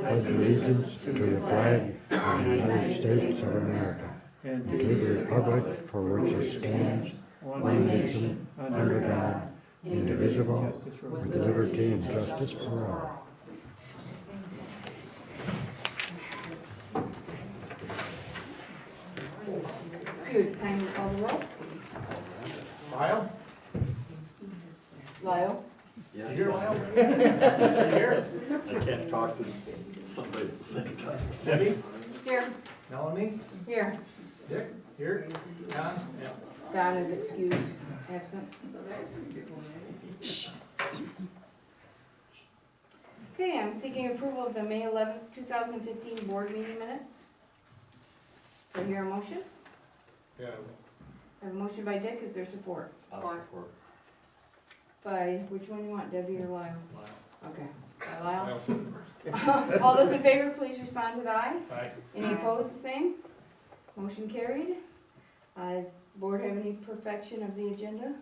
pledge allegiance to the flag of the United States of America and to the republic for which it stands, one nation, under God, indivisible, with liberty and justice for all. Good, kindly call the roll. Lyle? Lyle? You here, Lyle? You here? I can't talk to somebody at the same time. Debbie? Here. Melanie? Here. Dick? Here? John? Yeah. Don is excused, absent. Okay, I'm seeking approval of the May 11th, 2015 board meeting minutes. Do I hear a motion? Yeah. I have a motion by Dick, is there support? I'll support. By, which one you want, Debbie or Lyle? Lyle. Okay, by Lyle. Lyle said- All those in favor, please respond with aye. Aye. Any opposed, the same? Motion carried. Does the board have any perfection of the agenda?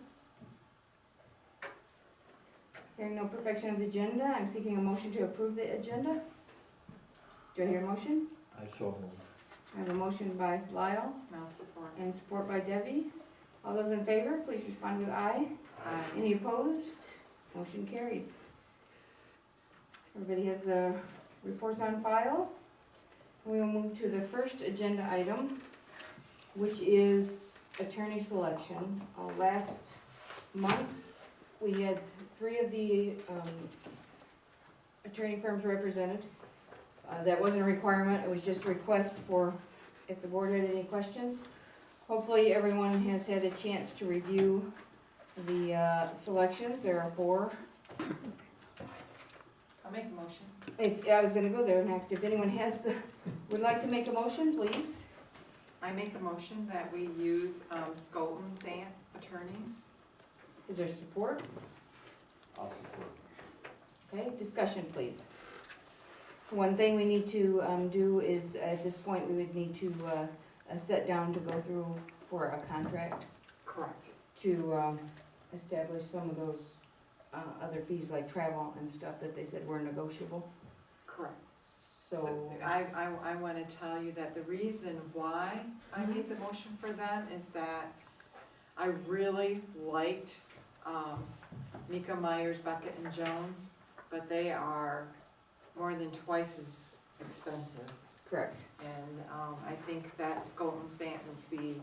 Hearing no perfection of the agenda, I'm seeking a motion to approve the agenda. Do I hear a motion? I so move. I have a motion by Lyle I'll support. and support by Debbie. All those in favor, please respond with aye. Any opposed? Motion carried. Everybody has reports on file. We will move to the first agenda item, which is attorney selection. Last month, we had 3 of the attorney firms represented. That wasn't a requirement, it was just a request for if the board had any questions. Hopefully, everyone has had a chance to review the selections. There are 4. I'll make a motion. If, I was gonna go there next. If anyone would like to make a motion, please. I make a motion that we use Skolton Thant attorneys. Is there support? I'll support. Okay, discussion, please. One thing we need to do is, at this point, we would need to sit down to go through for a contract Correct. to establish some of those other fees like travel and stuff that they said were negotiable. Correct. So, I want to tell you that the reason why I made the motion for them is that I really liked Mika Myers, Bucket and Jones, but they are more than twice as expensive. correct. And I think that Skolton Thant would be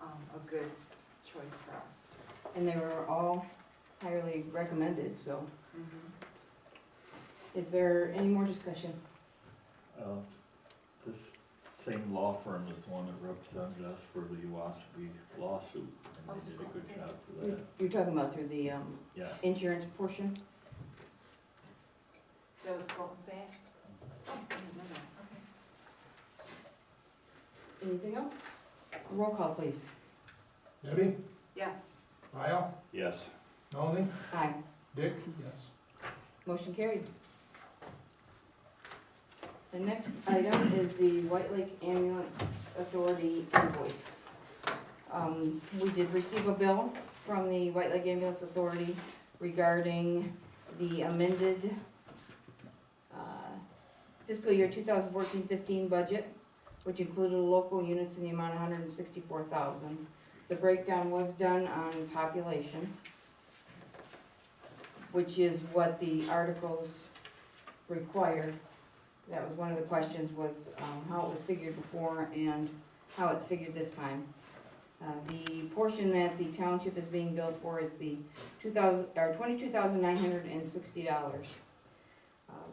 a good choice for us. And they were all highly recommended, so. Is there any more discussion? This same law firm is the one that represented us for the Wassabe lawsuit, and they did a good job for that. You're talking about through the Yeah. insurance portion? That was Skolton Thant? Oh, I didn't know that, okay. Anything else? Roll call, please. Debbie? Yes. Lyle? Yes. Melanie? Aye. Dick? Yes. Motion carried. The next item is the White Lake Ambulance Authority invoice. We did receive a bill from the White Lake Ambulance Authority regarding the amended fiscal year 2014-15 budget, which included local units in the amount of $164,000. The breakdown was done on population, which is what the articles required. That was one of the questions, was how it was figured before and how it's figured this time. The portion that the township is being billed for is the $22,960.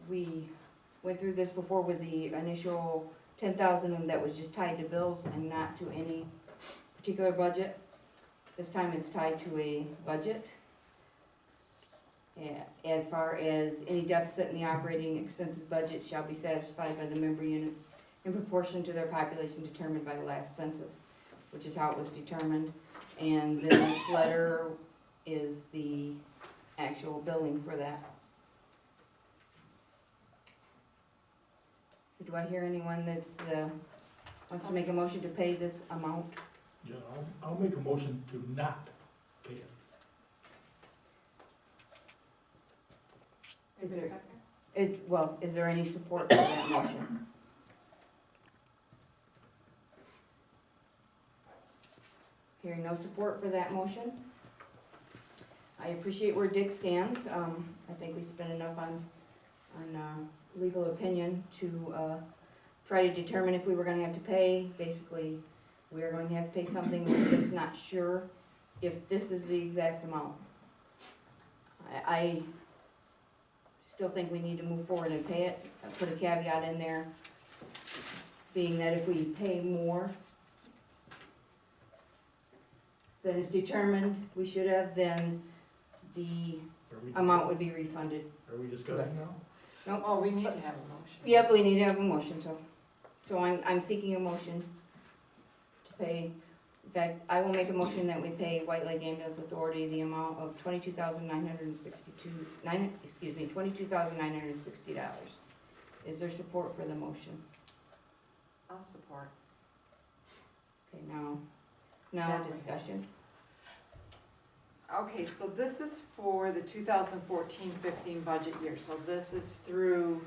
We went through this before with the initial $10,000 that was just tied to bills and not to any particular budget. This time it's tied to a budget. As far as any deficit in the operating expenses budget shall be satisfied by the member units in proportion to their population determined by the last census, which is how it was determined. And then this letter is the actual billing for that. So do I hear anyone that's, wants to make a motion to pay this amount? Yeah, I'll make a motion to not pay it. Is there a there- second? Is there any support for that motion? Hearing no support for that motion. I appreciate where Dick stands. I think we spent enough on legal opinion to, try to determine if we were gonna have to pay. Basically, we are going to have to pay something, we're just not sure if this is the exact amount. I still think we need to move forward and pay it. I put a caveat in there, being that if we pay more than is determined we should have, then the amount would be refunded. Are we discussing now? Well, we need to have a motion. Yep, we need to have a motion, so I'm seeking a motion to pay. In fact, I will make a motion that we pay White Lake Ambulance Authority the amount of $22,960. Is there support for the motion? I'll support. Okay, now That way. discussion. Okay, so this is for the 2014-15 budget year, so this is through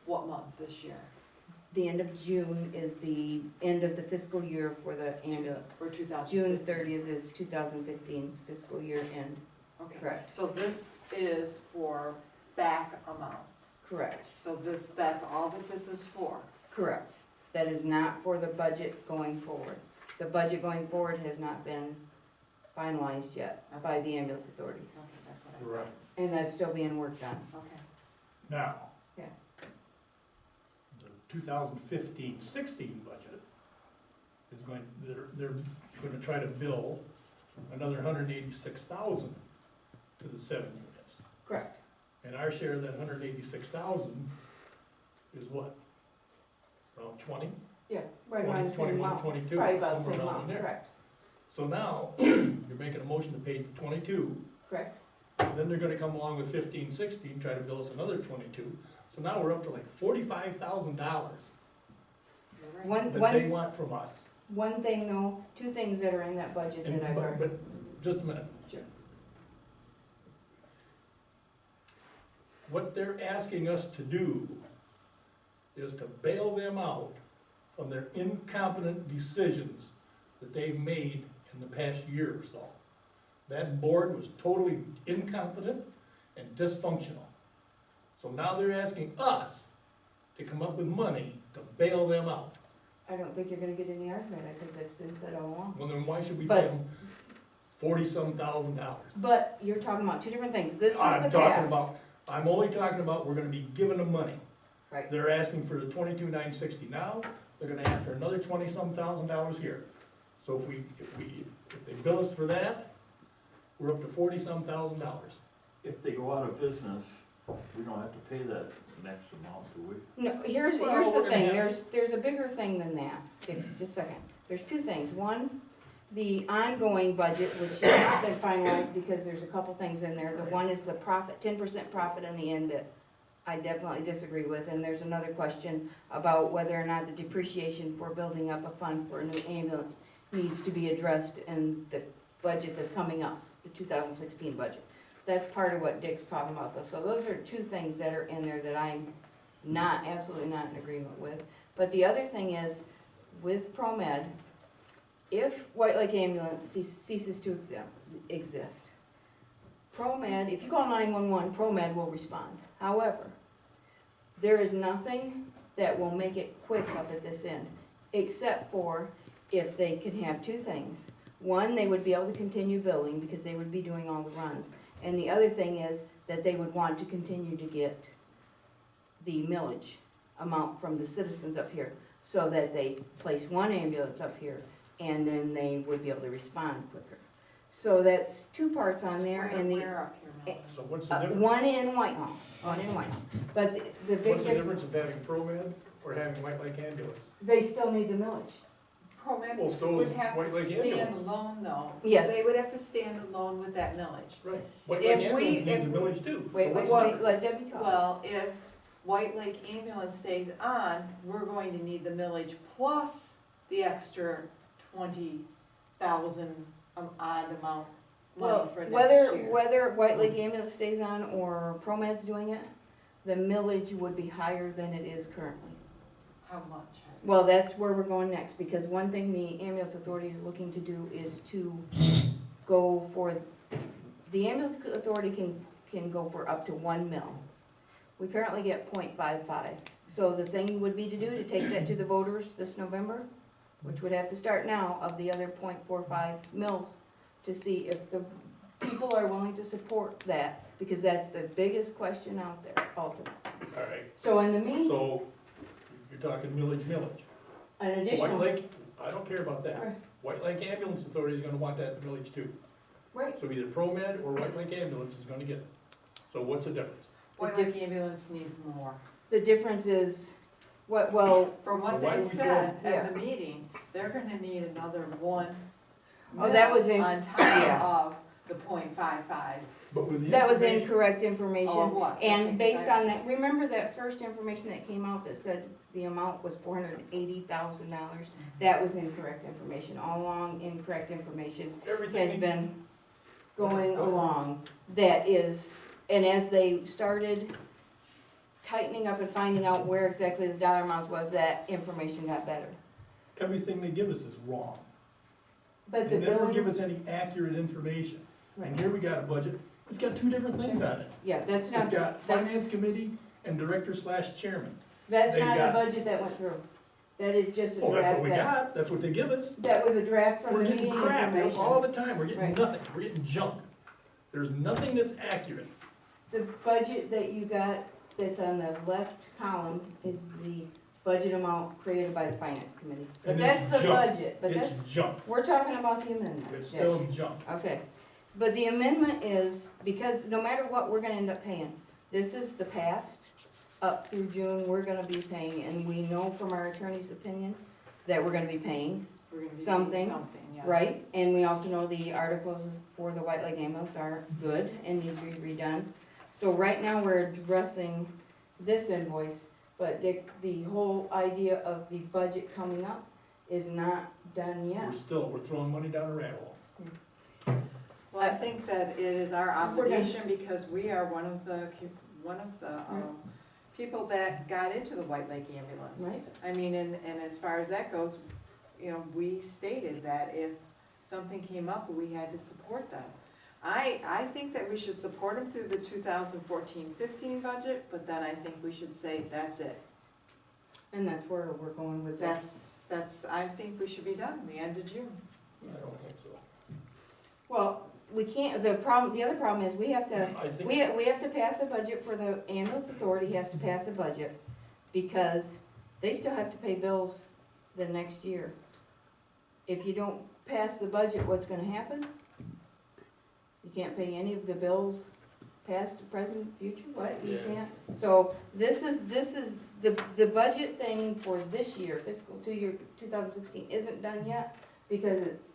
what month this year? The end of June is the end of the fiscal year for the ambulance. For 2015? June 30th is 2015's fiscal year end. Okay, Correct. so this is for back amount, Correct. so that's all that this is for? Correct. That is not for the budget going forward. The budget going forward has not been finalized yet by the ambulance authority. Okay, that's what I Right. And that's still being worked on. Okay. Now. Yeah. The 2015-16 budget is they're gonna try to bill another $186,000 to the 7 units. Correct. And our share of that $186,000 is what? Around 20? Yeah, right around the same 21, amount. 22, Probably about the somewhere same around amount, there. correct, So now, you're making a motion to pay 22, correct. then they're gonna come along with 15-16, try to bill us another 22. So now we're up to like $45,000 You're right. One, that they one, want from us. one thing though, two things that are in that budget And, that I've but, heard. but, just a minute. Sure. What they're asking us to do is to bail them out from their incompetent decisions that they've made in the past year or so. That board was totally incompetent and dysfunctional. So now they're asking us to come up with money to bail them out. I don't think you're gonna get any argument, I think that's been said all along. Well, then why should we But- pay them $40-some thousand? But you're talking about two different things. This is the I'm talking past. about, I'm only talking about, we're gonna be giving them money. Right. They're asking for the 22,960 now, they're gonna ask for another 20-some thousand here. So if they bill us for that, we're up to 40-some thousand. If they go out of business, we don't have to pay that next amount, do we? No, here's Well, the we're gonna thing, have- there's a bigger thing than that. Okay, just a second. There's two things. One, the ongoing budget, which has not been finalized because there's a couple things in there. The one is the profit, 10% profit in the end that I definitely disagree with. And there's another question about whether or not the depreciation for building up a fund for a new ambulance needs to be addressed in the budget that's coming up, the 2016 budget. That's part of what Dick's talking about though. So those are two things that are in there that I'm absolutely not in agreement with. But the other thing is, with ProMed, if White Lake Ambulance ceases to exist, ProMed, if you call 911, ProMed will respond. However, there is nothing that will make it quick up at this end, except for if they can have two things. One, they would be able to continue billing because they would be doing all the runs. And the other thing is that they would want to continue to get the millage amount from the citizens up here, so that they place one ambulance up here, and then they would be able to respond quicker. So that's two parts on there, and Where up here, Melanie? So what's the difference? one in Whitehall, But the big What's the difference, difference of having ProMed or having White Lake Ambulance? they still need the millage. ProMed Well, so would is have White to Lake stand Ambulance. alone though. Yes. They would have to stand alone with that millage. Right. White If Lake we- Ambulance needs a if we- village too. So Wait, what's- let Debbie talk. Well, if White Lake Ambulance stays on, we're going to need the millage plus the extra 20,000 odd amount money Well, for next year. whether White Lake Ambulance stays on or ProMed's doing it, the millage would be higher than it is currently. How much? Well, that's where we're going next, because one thing the ambulance authority is looking to do is to go for, the ambulance authority can go for up to 1 mil. We currently get 0.55. So the thing would be to do, to take that to the voters this November, which would have to start now, of the other 0.45 mils, to see if the people are willing to support that, because that's the biggest question out there, ultimately. All right, So in the meantime, so you're talking millage. an White additional, Lake, I don't care about that. Right. White Lake Ambulance Authority is gonna want that millage too. right, So either ProMed or White Lake Ambulance is gonna get it. So what's the difference? White Lake Ambulance needs more. the difference is, well, From what So why they do we said throw- at the meeting, they're gonna need another 1 Oh, that was mil in- on yeah. top of the 0.55. But with the that was information- incorrect information. Oh, it was. Okay, And based 'cause I- on that, remember that first information that came out that said the amount was $480,000? That was incorrect information. All along, incorrect information Everything. has been going along. That is, and as they started tightening up and finding out where exactly the dollar amounts was, that information got better. Everything they give us is wrong. But They the never give billing, us any accurate information. And right, here we got a budget, it's got 2 different things on it. yeah, that's It's not, got finance that's, committee and director/chairman. that's they've not got- the budget that went through. That is just a Well, that's draft what we that, got, that's what they give us. that was a draft from We're the getting meeting crap all information. the time, we're getting Right. nothing, we're getting junk. There's nothing that's accurate. The budget that you got, that's on the left column, is the budget amount created by the finance committee. But And that's it's the junk. budget, but that's, It's junk, we're talking about the amendment. it's Jay. still junk. Okay, but the amendment is, because no matter what, we're gonna end up paying. This is the past, up through June, we're gonna be paying, and we know from our attorney's opinion that we're gonna be paying, We're gonna be doing Something, something, yes. right? And we also know the articles for the White Lake ambulance are good and need to be redone. So right now, we're addressing this invoice, but Dick, the whole idea of the budget coming up is not done yet. We're throwing money down a rat hole. Well, I think that it is our We're gonna- obligation because we are one of the people that got into the White Lake ambulance. Right? I mean, and as far as that goes, you know, we stated that if something came up, we had to support them. I think that we should support them through the 2014-15 budget, but then I think we should say, that's it. And that's where we're going with that. I think we should be done, the end of June. I don't think so. Well, we can't, the other problem is we have to, I think, we have to pass a budget for the ambulance authority has to pass a budget because they still have to pay bills the next year. If you don't pass the budget, what's gonna happen? You can't pay any of the bills, past, present, future, what, you Yeah. can't? So this is, the budget thing for this year, fiscal 2016, isn't done yet because it's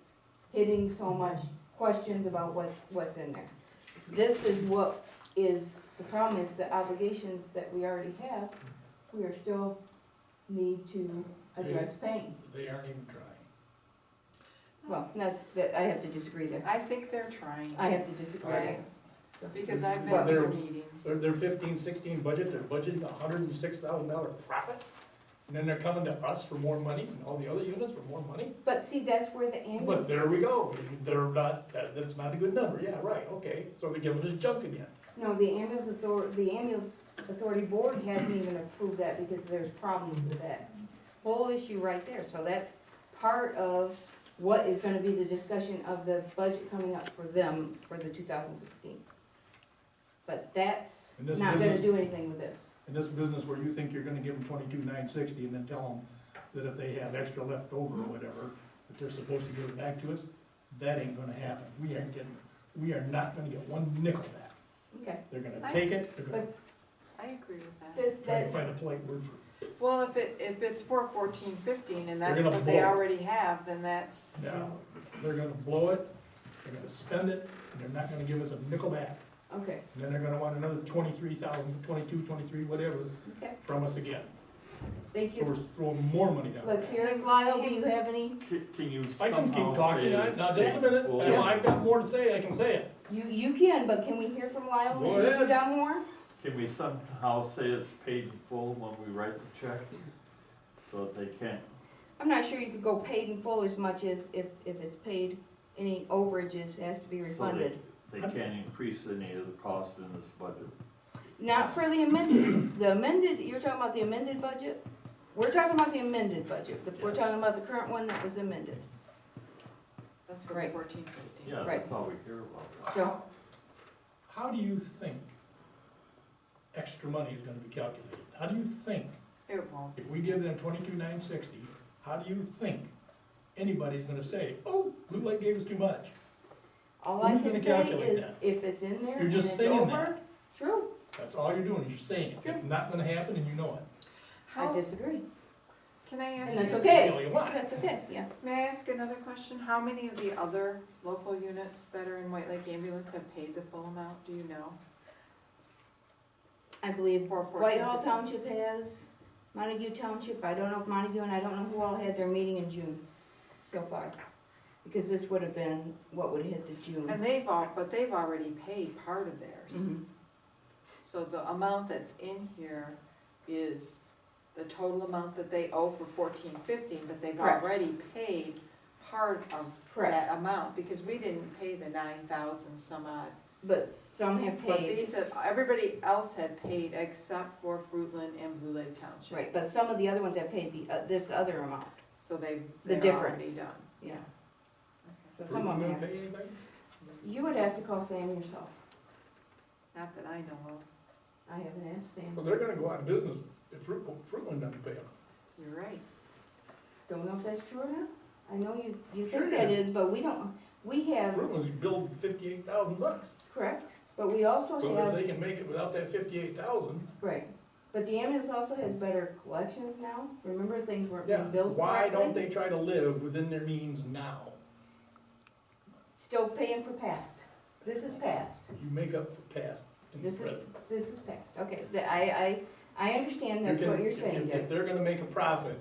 hitting so much questions about what's in there. This is what is, the problem is the obligations that we already have, we are still need to address paying. they aren't even trying. Well, I have to disagree there. I think they're trying. I have to disagree there. Right. So- Because I've Well, been to they're- meetings. Their 15-16 budget, they're budgeting $106,000 profit, and then they're coming to us for more money, and all the other units for more money? But see, that's where the But ambulance, there we go, they're not, that's not a good number, yeah, right, okay, so they're giving us junk again. no, the ambulance authority board hasn't even approved that because there's problems with that whole issue right there. So that's part of what is gonna be the discussion of the budget coming up for them for the 2016. But that's In this not gonna business- do anything with this. In this business where you think you're gonna give them 22,960 and then tell them that if they have extra left over or whatever, that they're supposed to give it back to us, that ain't gonna happen. We are not gonna get one nickel back. Okay. They're gonna take it, they're gonna I agree with that. try to find a polite word for it. Well, if it's for 14-15 and They're that's gonna what they blow it. already have, then that's, No, they're gonna blow it, they're gonna spend it, and they're not gonna give us a nickel back. Okay, And then they're gonna want another 23,000, 22, 23, whatever, okay, from us again. thank So we're you. throwing more money down. Let's hear it, Lyle, do you have any? Can you I can keep somehow talking, say now it's just a minute, full? I've got more to say, I can say it. You can, but can we hear from Lyle? Go Maybe ahead. you got more? Can we somehow say it's paid in full when we write the check? So that they can't, I'm not sure you could go paid in full as much as if it's paid, any overages has to be refunded. they can't increase any of the costs in this budget. Not for the amended, you're talking about the amended budget? We're talking about the amended budget, we're talking about the current one that was amended. That's for Right. 14, 15. Yeah, Right. that's all we hear about. So, How do you think extra money is gonna be calculated? How do you think, It won't. if we give them 22,960, how do you think anybody's gonna say, oh, Blue Lake gave us too much? all I Who's can gonna say calculate is, that? if it's in there You're and just it's saying over, that. true, That's all you're doing, is you're saying it. Sure. It's not gonna happen and you know it. I How, disagree, can I and ask that's you, okay, Feel you want. that's okay, yeah. may I ask another question? How many of the other local units that are in White Lake Ambulance have paid the full amount, do you know? I believe For 14, Whitehall 15. Township has, Montague Township, I don't know if Montague, and I don't know who all had their meeting in June so far. Because this would have been what would have hit the June. And but they've already paid part of theirs. Mhm. So the amount that's in here is the total amount that they owe for 14, 15, but they've Correct. already paid part of Correct, that amount, because we didn't pay the 9,000 some odd. but some have But paid, these, everybody else had paid except for Fruitland and Blue Lake Township. right, but some of the other ones have paid this other amount, So The they're difference. already done. yeah. Okay. So Are some you of them gonna have. pay anybody? You would have to call Sam yourself. Not that I know of. I haven't asked Sam. Well, they're gonna go out of business if Fruitland doesn't pay them. You're right. Don't know if that's true or not. I know you Sure think that it is, but we don't, we have, Fruitland's billed $58,000. correct, but we also So if have, they can make it without that 58,000, right. But the ambulance also has better collections now. Remember, things weren't yeah, being billed why don't correctly? they try to live within their means now? Still paying for past. This is past. You make up for past in the This is, present. this is past. Okay, I understand You that's can- what you're saying, if Dick. they're gonna make a profit,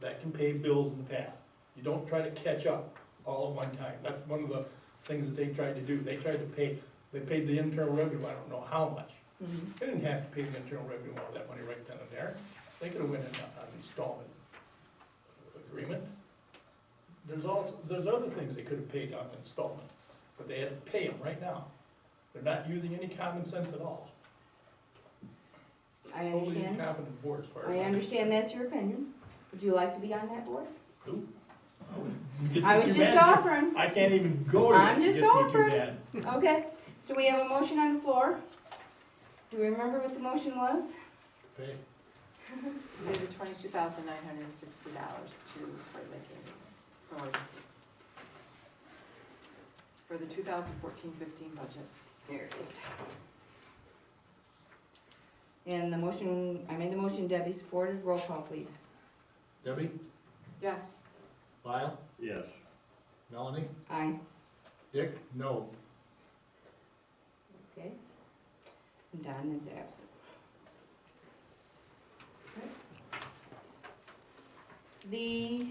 that can pay bills in the past. You don't try to catch up all at one time. That's one of the things that they tried to do. They tried to pay, they paid the internal revenue, I don't know how much. Mhm. They didn't have to pay the internal revenue all that money right then and there. They could have went in on an installment agreement. There's other things they could have paid on installment, but they had to pay them right now. They're not using any common sense at all. I Totally understand. incompetent board as far as. I understand that's your opinion. Would you like to be on that board? It gets I me was too just mad. offering. I can't even go to it. I'm It just gets me too offering. mad. Okay, so we have a motion on the floor. Do we remember what the motion was? Pay. Pay the $22,960 to White Lake Ambulance for the 2014-15 budget. There it is. And the motion, I made the motion, Debbie supported, roll call please. Debbie, Yes. Lyle, Yes. Melanie, Aye. Dick, no. Okay. And Don is absent. Okay. The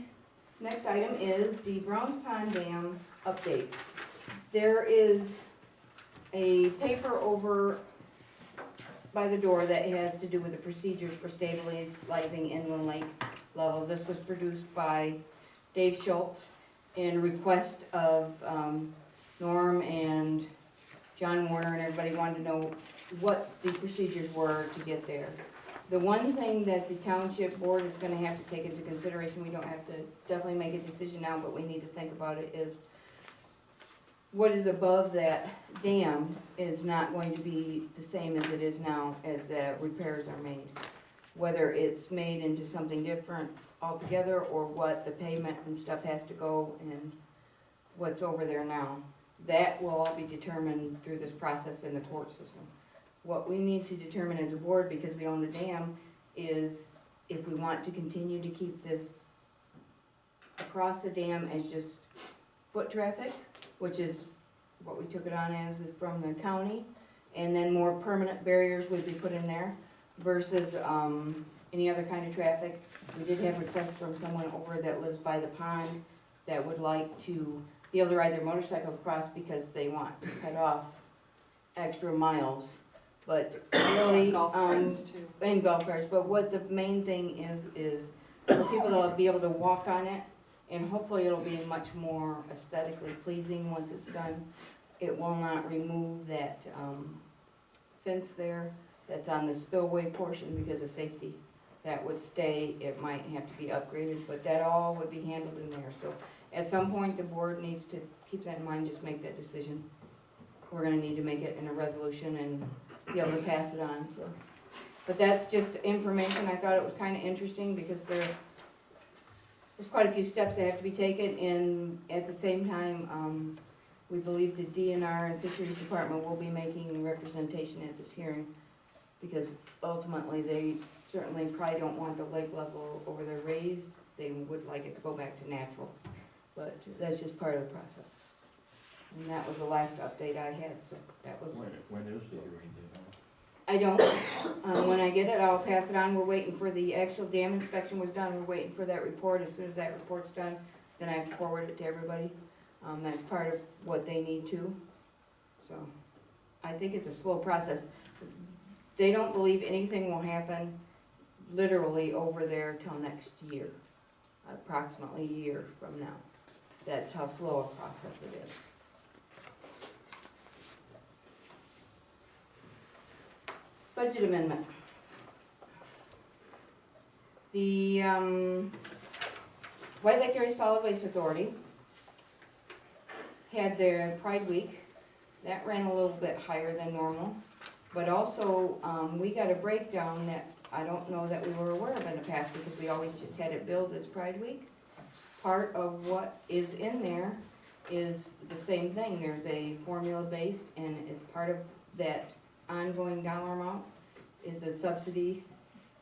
next item is the Browns Pond Dam update. There is a paper over by the door that has to do with the procedures for stabilizing inland lake levels. This was produced by Dave Schultz in request of Norm and John Warner, and everybody wanted to know what the procedures were to get there. The one thing that the township board is gonna have to take into consideration, we don't have to definitely make a decision now, but we need to think about it, is what is above that dam is not going to be the same as it is now as the repairs are made. Whether it's made into something different altogether, or what the pavement and stuff has to go and what's over there now. That will all be determined through this process in the court system. What we need to determine as a board, because we own the dam, is if we want to continue to keep this across the dam as just foot traffic, which is what we took it on as is from the county, and then more permanent barriers would be put in there versus any other kind of traffic. We did have requests from someone over that lives by the pond that would like to be able to ride their motorcycle across because they want to cut off extra miles But really, Golf carts too. and golf carts, but what the main thing is for people to be able to walk on it, and hopefully it'll be much more aesthetically pleasing once it's done. It will not remove that, fence there that's on the spillway portion because of safety. That would stay, it might have to be upgraded, but that all would be handled in there, so at some point, the board needs to keep that in mind, just make that decision. We're gonna need to make it in a resolution and be able to pass it on, so. But that's just information, I thought it was kinda interesting, because there's quite a few steps that have to be taken, and at the same time, we believe the DNR and Fisheries Department will be making representation at this hearing, because ultimately, they certainly probably don't want the lake level over there raised, they would like it to go back to natural, but that's just part of the process. And that was the last update I had, so that was. When is the hearing, do you know? I don't, when I get it, I'll pass it on, we're waiting for the actual dam inspection was done, we're waiting for that report, as soon as that report's done, then I have to forward it to everybody. That's part of what they need to, so, I think it's a slow process. They don't believe anything will happen literally over there till next year, approximately a year from now. That's how slow a process it is. Budget amendment. The White Lake Area Solid Waste Authority had their Pride Week. That ran a little bit higher than normal. But also, we got a breakdown that I don't know that we were aware of in the past, because we always just had it billed as Pride Week. Part of what is in there is the same thing, there's a formula based, and part of that ongoing dollar amount is a subsidy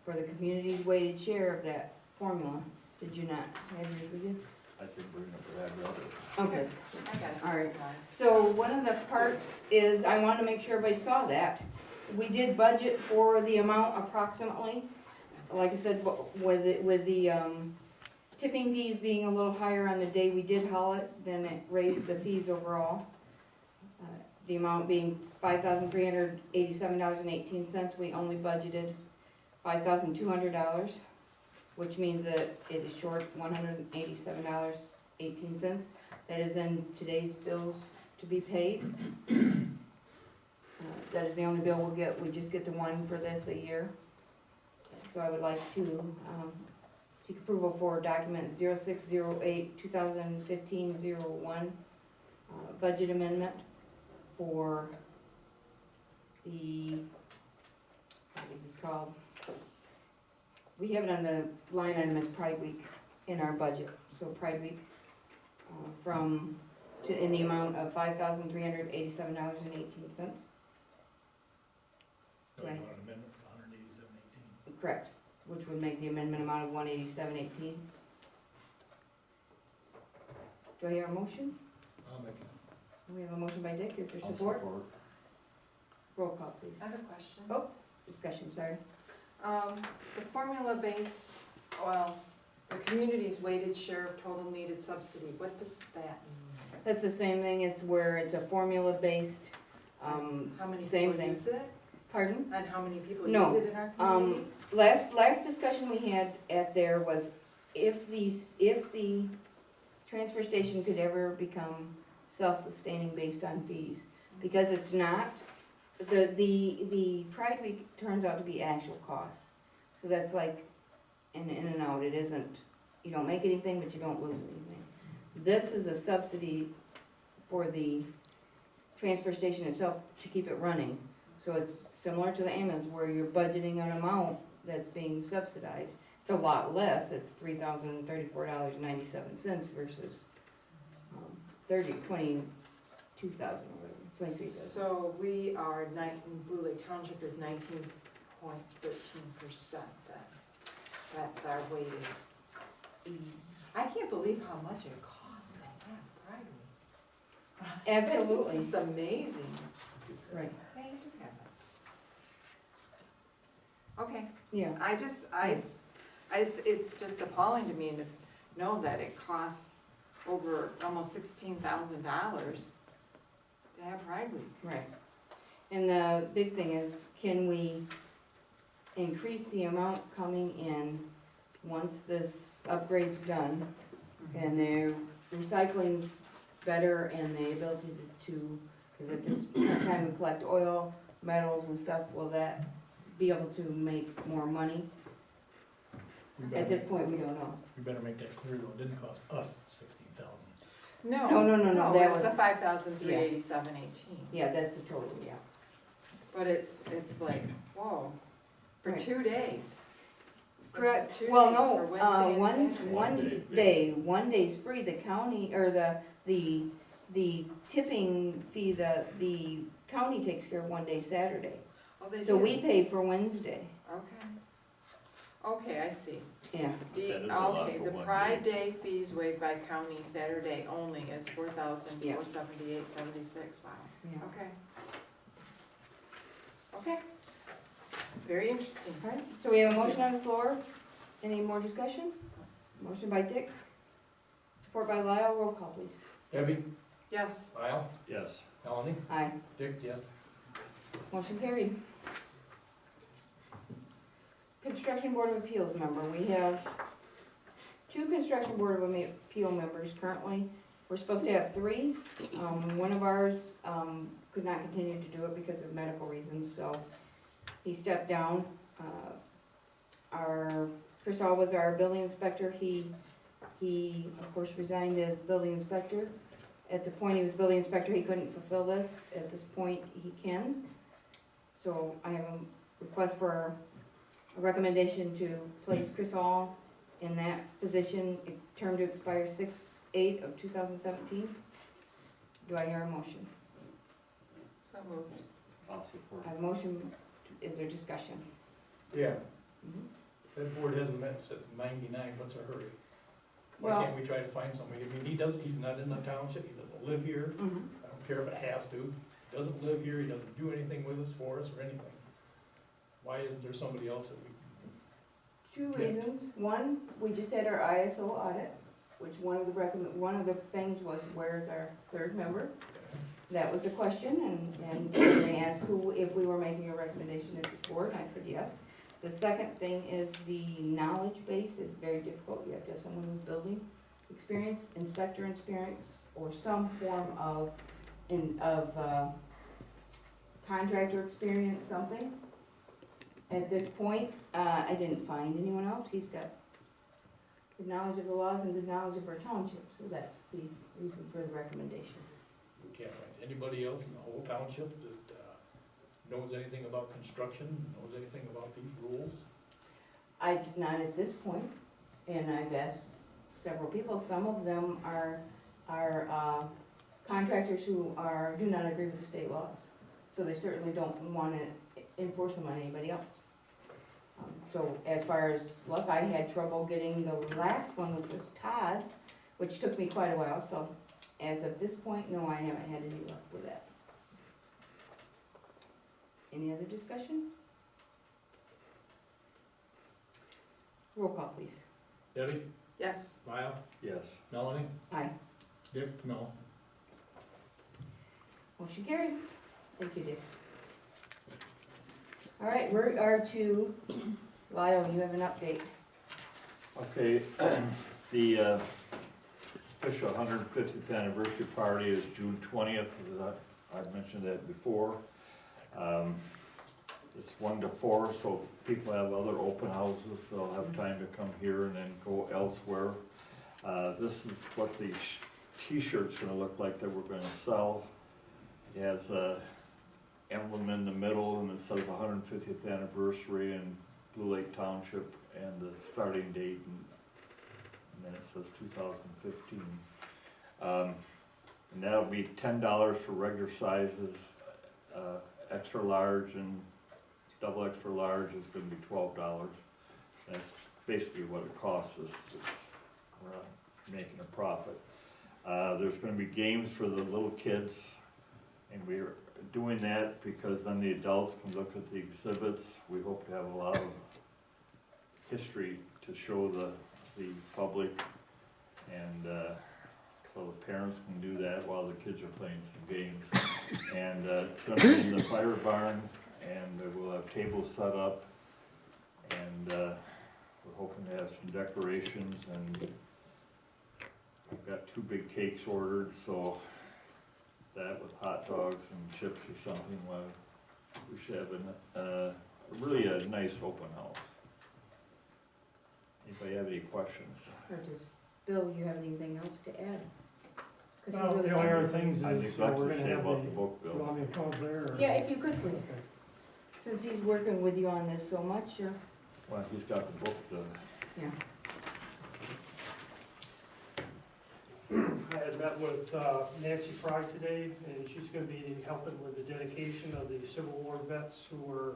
for the community's weighted share of that formula. Did you not have yours with you? I could bring up that, brother. Okay, I got it. all right. So one of the parts is, I wanted to make sure everybody saw that. We did budget for the amount approximately. Like I said, with the tipping fees being a little higher on the day we did haul it, then it raised the fees overall. The amount being $5,387.18, we only budgeted $5,200, which means that it is short $187.18. That is in today's bills to be paid. That is the only bill we'll get, we just get the one for this a year. So I would like to seek approval for document 0608 2015-01, budget amendment for the, what is it called? We have it on the line item as Pride Week in our budget, so Pride Week, in the amount of $5,387.18. Right. Correct, which would make the amendment amount of $187.18. Do I hear a motion? I'll make it. We have a motion by Dick, is there I'll support? Roll call, please. I have a question. Oh. Discussion, sorry. The formula base, well, the community's weighted share of total needed subsidy, what does that mean? That's the same thing, it's where it's a formula-based, How many same people thing. use it? pardon? And how many people No, use it in our community? Last discussion we had at there was if the transfer station could ever become self-sustaining based on fees. Because it's not, the Pride Week turns out to be actual costs. So that's like in and out, it isn't, you don't make anything, but you don't lose anything. This is a subsidy for the transfer station itself to keep it running. So it's similar to the ambulance where you're budgeting an amount that's being subsidized. It's a lot less, it's $3,034.97 versus 22,000 or whatever, 23,000. So we are, Blue Lake Township is 19.13% then. That's our weighted. I can't believe how much it costs to have Pride Week. Absolutely. This is amazing. Right, They do have it. Okay, yeah. it's just appalling to me to know that it costs over almost $16,000 to have Pride Week. Right. And the big thing is, can we increase the amount coming in once this upgrade's done? And the recycling's better and the ability to, cause at this time we collect oil, metals and stuff, will that be able to make more money? We At better this make- point, we don't know. We better make that clear, though, it didn't cost us $16,000. No. No, that it's was- the 5,387.18. Yeah, that's the total, yeah. But it's like, whoa, for Right. 2 days. It's for Correct, 2 well, days, no, for Wednesday and Saturday. one day's free, the county, or the tipping fee, the county takes care of one day Saturday. Oh, they So do? we pay for Wednesday, Okay. Okay, I see. yeah, That is a lot Okay, for the one Pride Day fees waived by county Saturday only is 4,478.76, wow, yeah. okay. Okay. Very interesting. Alright, so we have a motion on the floor, any more discussion? Motion by Dick, support by Lyle, roll call please. Debbie? Yes, Lyle? Yes. Melanie? Aye, Dick, yes. motion carried. Construction Board of Appeals member, we have 2 Construction Board of Appeal members currently. We're supposed to have 3. One of ours, could not continue to do it because of medical reasons, so he stepped down. Chris Hall was our building inspector, he of course resigned as building inspector. At the point he was building inspector, he couldn't fulfill this, at this point he can. So I have a request for a recommendation to place Chris Hall in that position, term to expire 6/8/2017. Do I hear a motion? so moved. I'll support. I have a motion, is there discussion? Yeah, Mhm. that board hasn't met since '99, what's a hurry? Why Well- can't we try to find somebody? I mean, he's not in the township, he doesn't live here, Mhm. I don't care if it has to, he doesn't live here, he doesn't do anything with us, for us, or anything. Why isn't there somebody else that we, 2 Yeah. reasons. One, we just had our ISO audit, which one of the things was, where's our 3rd member? That was the question, and they asked if we were making a recommendation at this board, and I said yes. The second thing is the knowledge base is very difficult, you have to have someone with building experience, inspector experience, or some form of contractor experience, something. At this point, I didn't find anyone else, he's got good knowledge of the laws and good knowledge of our township, so that's the reason for the recommendation. we can't find anybody else in the whole township that, knows anything about construction, knows anything about these rules? Not at this point, and I've asked several people, some of them are contractors who do not agree with the state laws, so they certainly don't wanna enforce them on anybody else. So as far as luck, I had trouble getting the last one, which was Todd, which took me quite a while, so as of this point, no, I haven't had any luck with that. Any other discussion? Roll call, please. Debbie? Yes, Lyle? Yes. Melanie? Aye. Dick? No. Motion carried. Thank you, Dick. All right, we are to, Lyle, you have an update. Okay, the official 150th anniversary party is June 20th, I've mentioned that before. It's 1 to 4, so if people have other open houses, they'll have time to come here and then go elsewhere. This is what the t-shirt's gonna look like that we're gonna sell. It has a emblem in the middle and it says 150th anniversary in Blue Lake Township and the starting date and then it says 2015. And that'll be $10 for regular sizes, extra large and double extra large is gonna be $12. That's basically what it costs us, we're not making a profit. There's gonna be games for the little kids, and we're doing that because then the adults can look at the exhibits. We hope to have a lot of history to show the public, and so the parents can do that while the kids are playing some games. And it's gonna be in the fire barn, and we'll have tables set up, and we're hoping to have some decorations, and I've got 2 big cakes ordered, so that with hot dogs and chips or something, we should have really a nice open house. Anybody have any questions? Or does, Bill, you have anything else to add? 'Cause he's Well, really the only fun. other things I is, we're neglected gonna to say have about the the, book you bill. want me to come up there? or- Yeah, if you could, please, Okay. since he's working with you on this so much, Well, he's got the book to, yeah. I had met with Nancy Fry today, and she's gonna be helping with the dedication of the Civil War vets who were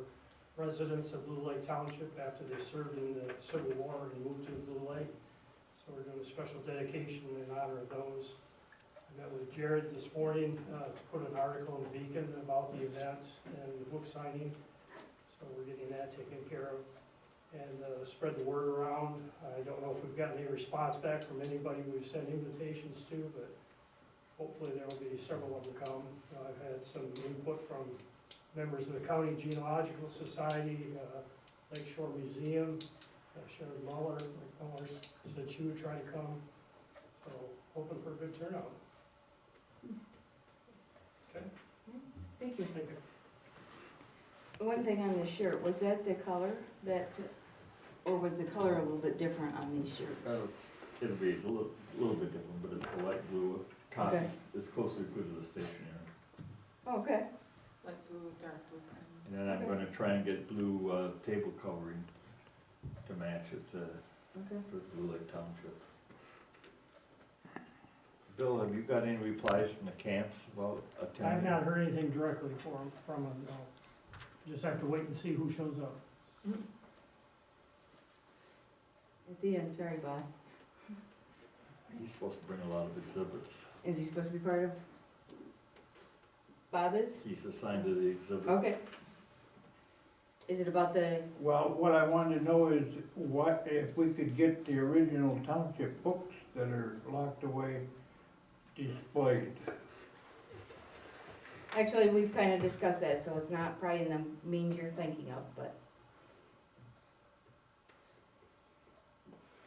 residents of Blue Lake Township after they served in the Civil War and moved to Blue Lake. So we're doing a special dedication in honor of those. I met with Jared this morning to put an article in the Beacon about the event and the book signing. So we're getting that taken care of and spread the word around. I don't know if we've gotten any response back from anybody we've sent invitations to, but hopefully there will be several of them come. I've had some input from members of the County Genealogical Society, Lake Shore Museum, Sherry Muller, Mike Muller said she would try to come, so hoping for a good turnout. Okay, Thank you. thank you. One thing on this shirt, was that the color that, or was the color a little bit different on these shirts? it'll be a little bit different, but it's the light blue copy. Okay. It's closer to the stationery. Oh, okay, Like blue, dark blue print. And then I'm Okay. gonna try and get blue table covering to match it okay. for Blue Lake Township. Bill, have you got any replies from the camps about attending? I have not heard anything directly from them, no. Just have to wait and see who shows up. At the end, sorry, Bob. He's supposed to bring a lot of exhibits. Is he supposed to be part of? Bob is? He's assigned to the exhibit. Okay. Is it about the, Well, what I wanted to know is what, if we could get the original township books that are locked away displayed. actually, we've kind of discussed that, so it's not probably in the means you're thinking of, but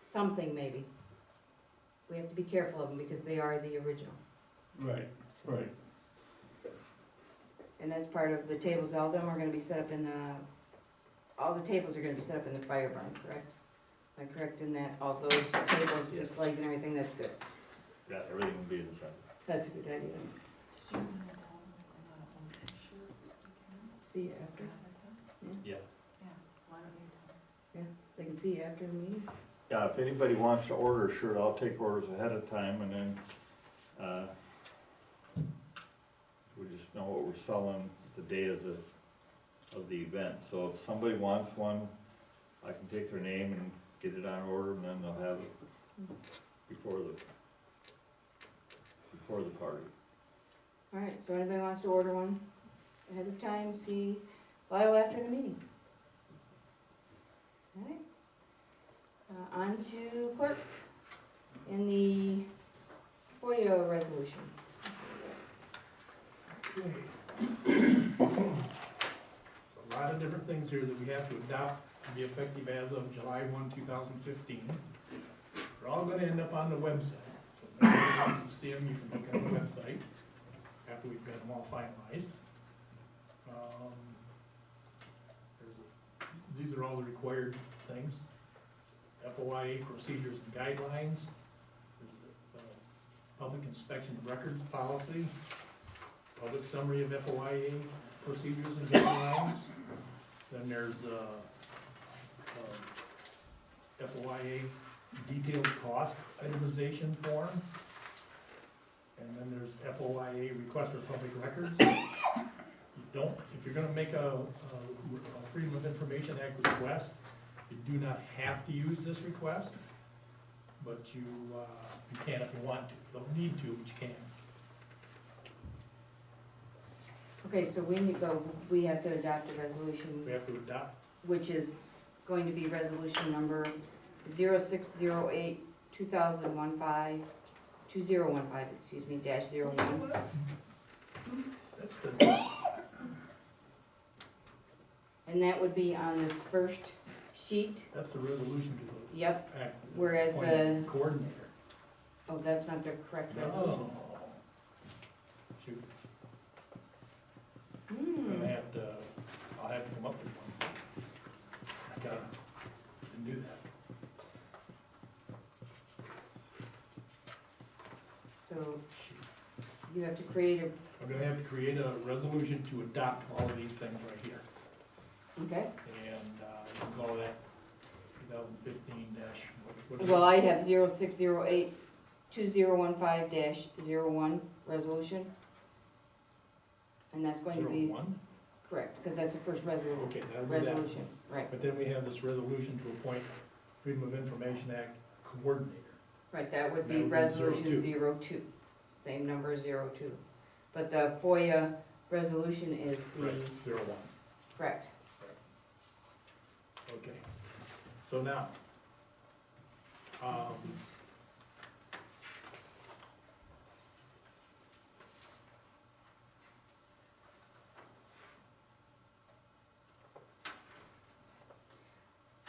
something maybe. We have to be careful of them because they are the original. Right, So- right. And that's part of the tables, all of them are gonna be set up in the, all the tables are gonna be set up in the fire barn, correct? Am I correct in that, all those tables, Yes. displays and everything, that's good, Yeah, everything will be inside. that's a good idea. See you after, Yeah. they can see you after the meeting. Yeah, if anybody wants to order a shirt, I'll take orders ahead of time, and then, we just know what we're selling the day of the event. So if somebody wants one, I can take their name and get it on order, and then they'll have it before the party. All right, so anybody wants to order one ahead of time, see Lyle after the meeting. All right. On to clerk in the FOIA resolution. Okay. A lot of different things here that we have to adopt to be effective as of July 1, 2015. They're all gonna end up on the website. So if anybody wants to see them, you can look on the website after we've got them all finalized. These are all the required things. FOIA procedures and guidelines. There's the public inspection of records policy. Public summary of FOIA procedures and guidelines. Then there's FOIA detailed cost itemization form. And then there's FOIA request for public records. You don't, if you're gonna make a Freedom of Information Act request, you do not have to use this request, but you can if you want to. You don't need to, but you can. Okay, so we have to adopt a resolution, We have to adopt, which is going to be resolution number 0608-2015 excuse me, dash 01. That's good. And that would be on this first sheet, That's the resolution to yep, the act. Whereas appoint coordinator. oh, that's not the correct resolution. No. Shoot, Hmm, I'll have to come up with one. I gotta, can do that. so you have to create I'm gonna have to create a resolution to adopt all of these things right here. okay? And, you can call that 2015 dash, what is it? Well, I have 0608-2015-01 resolution. And that's going to be 01? correct, because that's the first Okay, that'll be that. resolution, right. But then we have this resolution to appoint Freedom of Information Act coordinator. Right, that would That be would be resolution 02. 02, same number, 02. But the FOIA resolution is the, 01. correct. Okay. So now,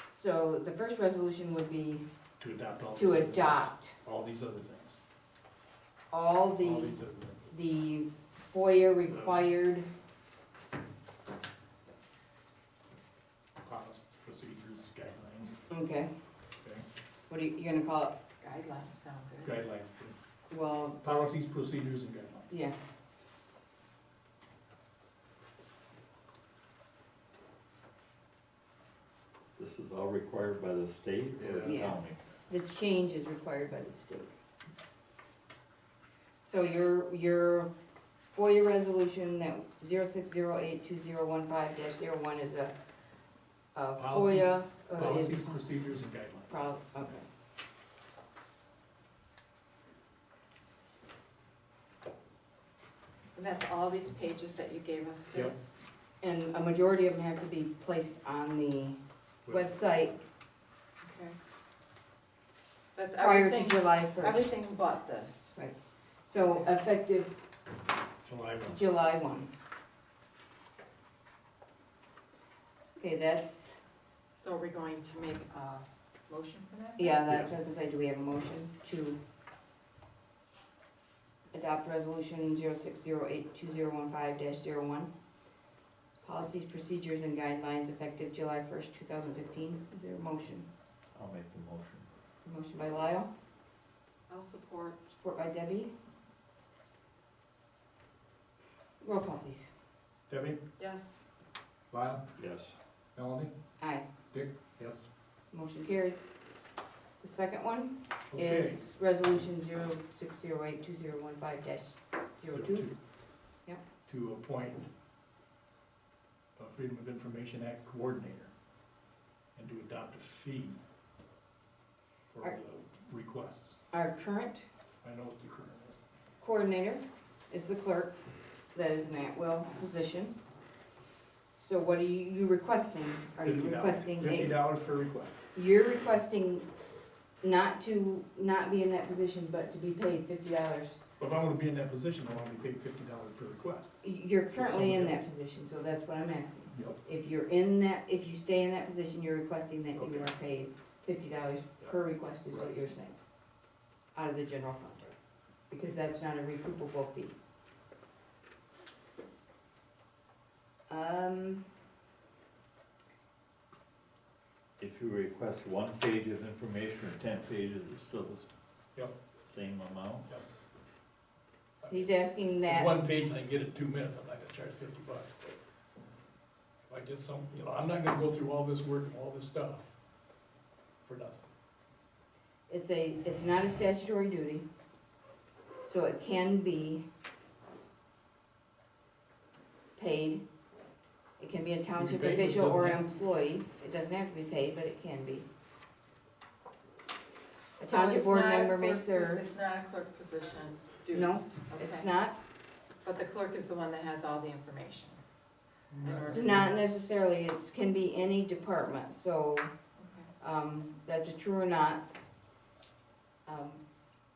So the first resolution would be to adopt all. to these other adopt things, all these other things. all All the, these other things. the FOIA required, Policies, procedures, guidelines, okay, okay? what are you gonna call it? Guidelines sound good. Guidelines, Well, policies, procedures, and guidelines. yeah, This is all required by the state or the Yeah. county? the change is required by the state. So your FOIA resolution, that 0608-2015-01 is a FOIA, is, Policies, procedures, and guidelines. okay. And that's all these pages that you gave us too? Yep. And a majority of them have to be placed on the website Okay. That's prior to everything, July 1st. everything but this. So effective July 1. July 1. Okay, that's, So are we going to make a motion for that? yeah, that's what I was gonna say, do we have a motion to adopt resolution 0608-2015-01? Policies, procedures, and guidelines effective July 1st, 2015. Is there a motion? I'll make the motion. Motion by Lyle, I'll support. support by Debbie. Roll call, please. Debbie? Yes. Lyle? Yes. Melanie? Aye, Yes. motion carried. The second one Okay. is resolution 0608-2015-02. Yep. To appoint a Freedom of Information Act coordinator and to adopt a fee for Are- the requests. Our current I know what the current is. coordinator is the clerk, that is an at-will position. So what are you requesting? Are you requesting $50 per request. you're requesting not be in that position, but to be paid $50. But if I want to be in that position, I want to be paid $50 per request. You're currently in that position, so that's what I'm asking. Yep. If you stay in that position, you're requesting that you Okay. are paid $50 per request is what you're saying, out of the general fund. Because that's not a recoupable fee. If you request 1 page of information or 10 pages, it's still the Yep. same amount? He's asking It's that, one page and I get it in 2 minutes, I'm not gonna charge $50. If I get some, I'm not gonna go through all this work and all this stuff for nothing. it's not a statutory duty, so it can be paid. It can be a township paid, but it official or doesn't have to. employee. It doesn't have to be paid, but it can be. A So township it's board not a member may clerk- serve. It's not a clerk position, duty? No, it's Okay. not, But the clerk is the one that has all the information. In order to- not necessarily, it can be any department, so, Okay. that's a true or not.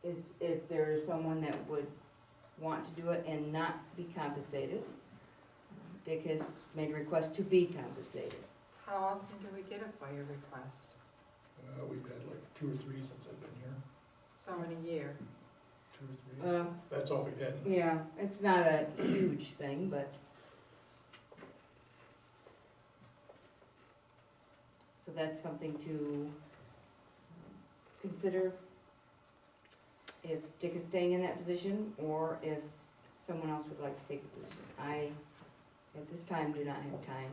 is if there's someone that would want to do it and not be compensated. Dick has made a request to be compensated. How often do we get a fire request? We've had like 2 or 3 since I've been here, So many a year. 2 or 3. Uh, That's all we've had. Yeah, it's not a huge thing, but. So that's something to consider if Dick is staying in that position or if someone else would like to take the position. I, at this time, do not have time.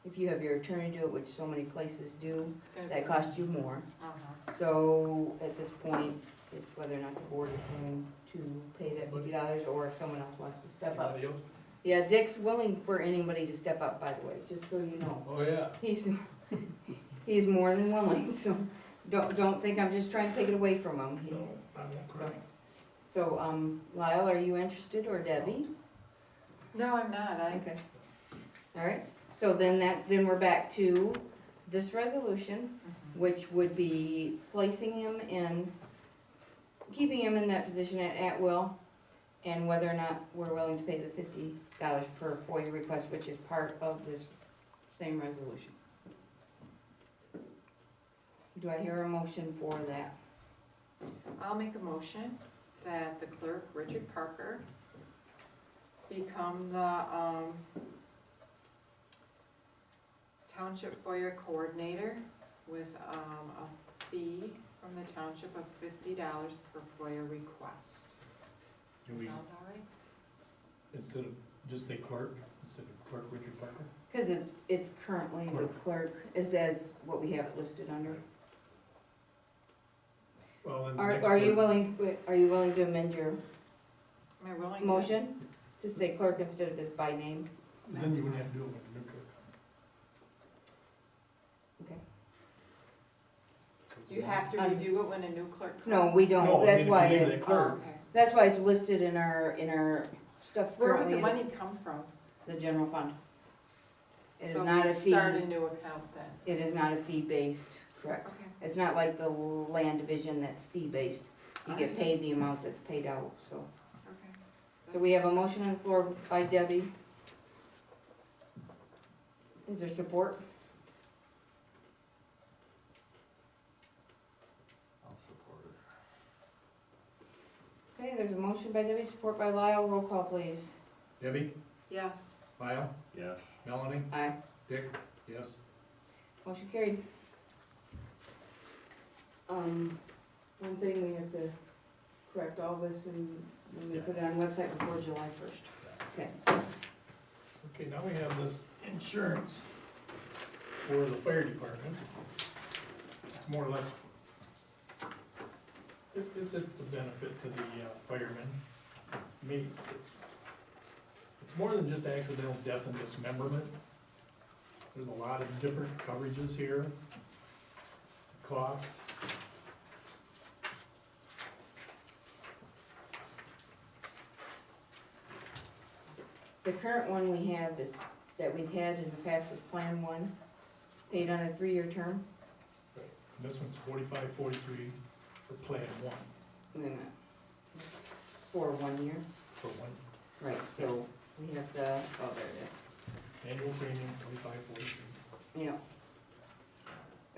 If you have your attorney do it, which so many places do, It's gonna that be- costs you more. Uh-huh. So at this point, it's whether or not the board is going to pay that $50 or if someone else wants to step up. Anybody else? Yeah, Dick's willing for anybody to step up, by the way, just so you know. Oh, yeah. He's more than willing, so don't think I'm just trying to take it away from him. No, I won't cry. So, Lyle, are you interested, or Debbie? No, I'm not, Okay. All right, so then we're back to this resolution, which would be placing him in, keeping him in that position at will, and whether or not we're willing to pay the $50 per FOIA request, which is part of this same resolution. Do I hear a motion for that? I'll make a motion that the clerk, Richard Parker, become the, Township FOIA coordinator with, a fee from the township of $50 per FOIA request. Can we, Sound all right? instead of, just say clerk, instead of clerk Richard Parker? Because it's currently the clerk, is as what we have it listed under. Well, then the Are next are you clerk- willing to amend your Am I willing to? motion to say clerk instead of his by name? Then you wouldn't have to do it when the new clerk Okay. comes. You have to redo it when a new clerk comes? No, we No, don't, I that's mean, if why, you leave it- that Oh, clerk, okay. that's why it's listed in our stuff Where would currently the is money come from? the general fund. It is So not we a fee, start a new account then? it is not a fee-based, correct. Okay. It's not like the land division that's fee-based. You get paid the amount that's paid out, so. Okay. So we have a motion on the floor by Debbie. Is there support? I'll support it. Okay, there's a motion by Debbie, support by Lyle, roll call please. Debbie, Yes. Lyle, Yes. Melanie, Aye. Dick, yes. Motion carried. One thing, we have to correct all this and when we put it on the website before July 1st. Okay. Okay, now we have this insurance for the fire department. It's more or less, it's a benefit to the firemen. Me, it's more than just accidental death and dismemberment. There's a lot of different coverages here, cost. The current one we have is, that we've had in the past is Plan 1, paid on a 3-year term. And this one's 4543 for Plan 1, Wait a minute. It's for 1 year. for one, Right, so we have the, oh, there it annual premium 4543. is. Yeah.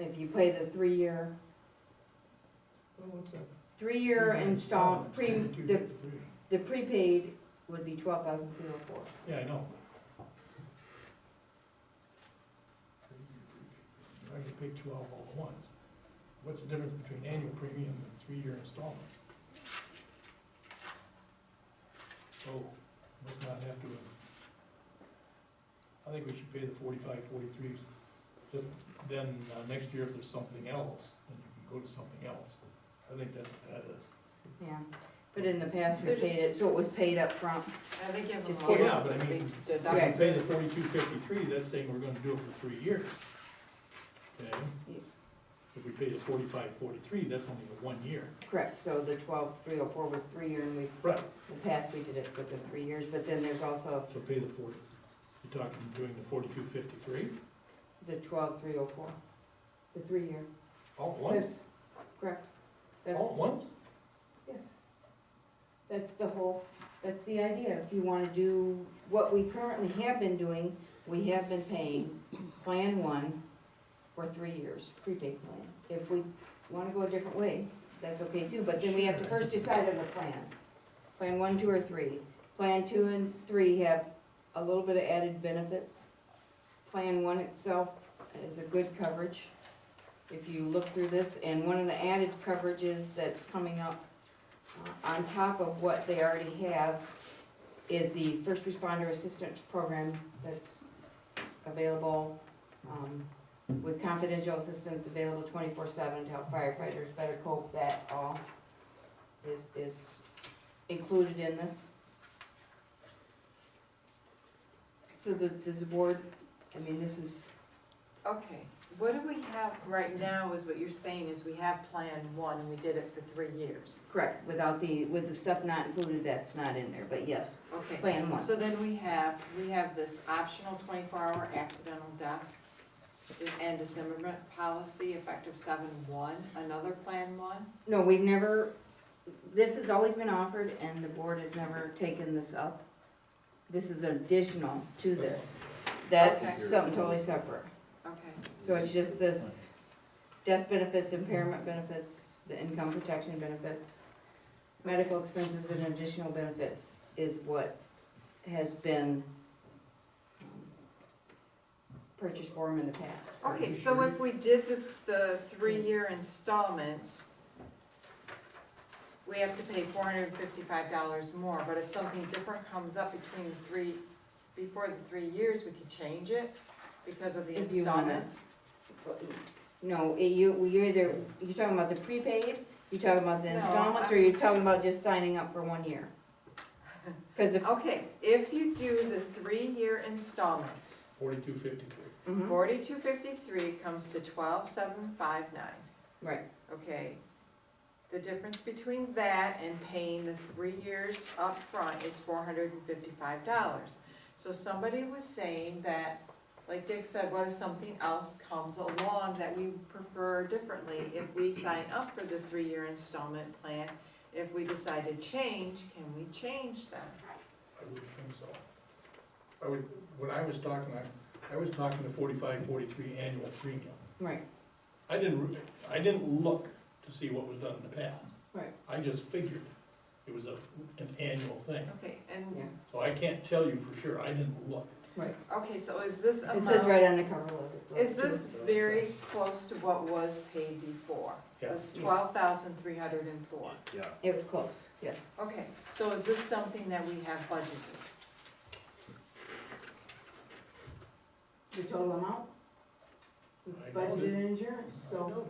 If you pay the 3-year, Well, what's that? 3-year install, $253. the prepaid would be $12,304. Yeah, I know. I can pay 12 all at once. What's the difference between annual premium and 3-year installment? So, must not have to, I think we should pay the 4543. Just then, next year, if there's something else, then you can go to something else. I think that's what that is. Yeah, but in the past, we They're just- paid it, so it was paid up front. Yeah, they give Just them all. kidding. Yeah, but I mean, They If deduct we Right. pay the 4253, that's saying we're gonna do it for 3 years. Okay? Yeah. If we pay the 4543, that's only a 1 year. Correct, so the 12,304 was 3-year, and in Right. the past, we did it for the 3 years, but then there's also So pay the 40, you're talking doing the 4253, the 12,304, the 3-year. all at once? That's correct. All That's at once? Yes. That's the idea. If you wanna do what we currently have been doing, we have been paying Plan 1 for 3 years, prepaid plan. If we wanna go a different way, that's okay too, but then we have to first decide on the plan. Plan 1, 2, or 3. Plan 2 and 3 have a little bit of added benefits. Plan 1 itself is a good coverage, if you look through this, and one of the added coverages that's coming up on top of what they already have is the first responder assistance program that's available, with confidential assistance available 24/7 to help firefighters better cope. That all is included in this. So does the board, I mean, this is, Okay, what do we have right now is what you're saying is we have Plan 1 and we did it for 3 years. correct, with the stuff not included, that's not in there, but yes, Okay, Plan 1. so then we have this optional 24-hour accidental death and dismemberment policy effective 7/1, another Plan 1? No, we've never, this has always been offered and the board has never taken this up. This is additional to this. That's Okay. something totally separate. Okay, So it's just this death benefits, impairment benefits, the income protection benefits, medical expenses and additional benefits is what has been purchased for them in the past. okay, so if we did the 3-year installments, we have to pay $455 more, but if something different comes up before the 3 years, we could change it because of the If you wanna. installments? No, you're talking about the prepaid, you're talking about the No, installments, or you're talking about just signing up for 1 year? Cause if, Okay, if you do the 3-year installments, 4253. mhm, $42.53 comes to $12,759, right, okay? The difference between that and paying the 3 years up front is $455. So somebody was saying that, like Dick said, what if something else comes along that we prefer differently? If we sign up for the 3-year installment plan, if we decide to change, can we change that? I wouldn't think so. When I was talking to 4543 annual premium. right, I didn't look to see what was done in the past. right, I just figured it was an annual thing. Okay, yeah, and, So I can't tell you for sure, I didn't look. right. okay, so is this It says amount, right on the cover letter. is this very close to what was paid before? Yeah. This 12,304. Yeah. It was close, yes. Okay, so is this something that we have budgeted? The total amount? I Budgeted doubt it. in insurance, so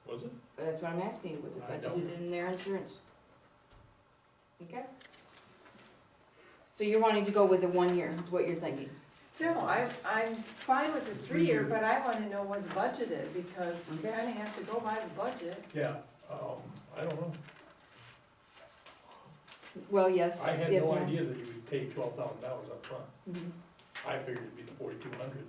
Was it? that's what I'm asking, was it I doubt budgeted it. in their insurance? Okay. So you're wanting to go with the 1 year, is what you're thinking? No, I'm fine with the 3-year, but I wanna know what's budgeted, because we Okay. kinda have to go by the budget. Yeah, I don't know. Well, yes, I had yes, no ma'am. idea that you would pay $12,000 up front. Mhm. I figured it'd be the 4,200.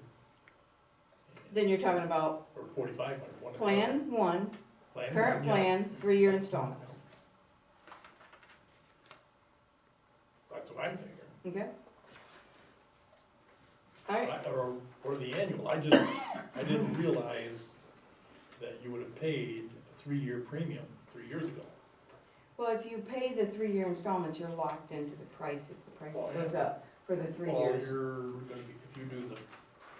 Then you're talking about Or 4,500. one of the- Plan 1, Plan current one, yeah. plan, 3-year installments, That's what I'm figuring. okay? All right, Or the annual, I didn't realize that you would have paid a 3-year premium 3 years ago. well, if you pay the 3-year installments, you're locked into the price if the price Well, goes yeah. up for the 3 Well, years, you're gonna be, if you do the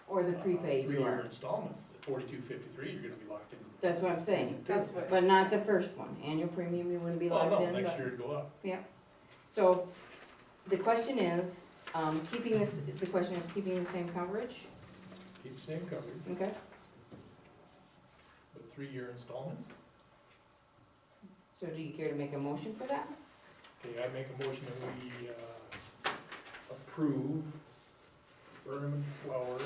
or the prepaid you 3-year are. installments, the 4253, you're gonna be locked into. That's what I'm saying, That's what. but not the first one, annual premium, you wouldn't be Well, locked no, in, next but, year it'd go up. so, the question is, keeping the same coverage, Keep the same coverage, okay? but 3-year installments. So do you care to make a motion for that? Okay, I make a motion that we approve Burnham and Flower